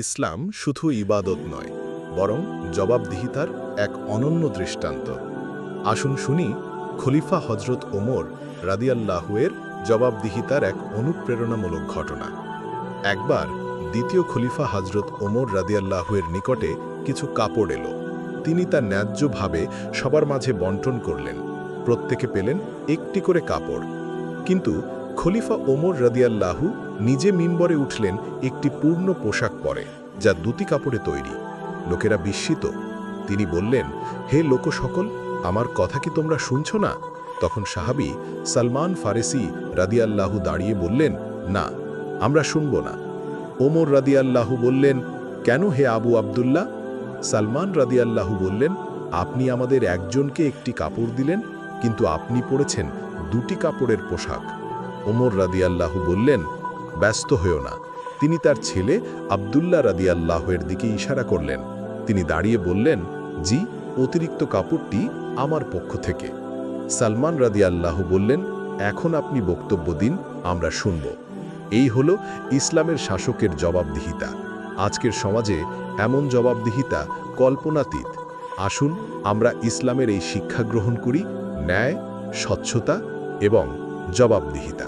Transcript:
ইসলাম শুধু ইবাদত নয়, বরং জবাবদিহিতার এক অনন্য দৃষ্টান্ত। আসুন শুনি খলিফা হজরত ওমর রাদিয়াল্লাহুয়ের জবাবদিহিতার এক অনুপ্রেরণামূলক ঘটনা। একবার দ্বিতীয় খলিফা হজরত ওমর রাদিয়াল্লাহুয়ের নিকটে কিছু কাপড় এলো। তিনি তা ন্যায্যভাবে সবার মাঝে বন্টন করলেন। প্রত্যেকে পেলেন একটি করে কাপড়। কিন্তু খলিফা ওমর রাদিয়াল্লাহু নিজে মিম্বরে উঠলেন একটি পূর্ণ পোশাক পরে, যা দুটি কাপড়ে তৈরি। লোকেরা বিস্মিত। তিনি বললেন, হে লোকসকল, আমার কথা কি তোমরা শুনছ না? তখন সাহাবী সালমান ফারেসি রাদিয়াল্লাহু দাঁড়িয়ে বললেন, না, আমরা শুনব না। ওমর রাদিয়াল্লাহু বললেন, কেন হে আবু আবদুল্লাহ? সালমান রাদিয়াল্লাহু বললেন, আপনি আমাদের একজনকে একটি কাপড় দিলেন, কিন্তু আপনি পরেছেন দুটি কাপড়ের পোশাক। ওমর রাদিয়াল্লাহু বললেন, ব্যস্ত হয়েও না। তিনি তার ছেলে আবদুল্লাহ রাদিয়াল্লাহুয়ের দিকে ইশারা করলেন। তিনি দাঁড়িয়ে বললেন, জি, অতিরিক্ত কাপড়টি আমার পক্ষ থেকে। সালমান রাদিয়াল্লাহু বললেন, এখন আপনি বক্তব্য দিন, আমরা শুনব। এই হলো ইসলামের শাসকের জবাবদিহিতা। আজকের সমাজে এমন জবাবদিহিতা কল্পনাতীত। আসুন আমরা ইসলামের এই শিক্ষা গ্রহণ করি, ন্যায়, স্বচ্ছতা এবং জবাবদিহিতা।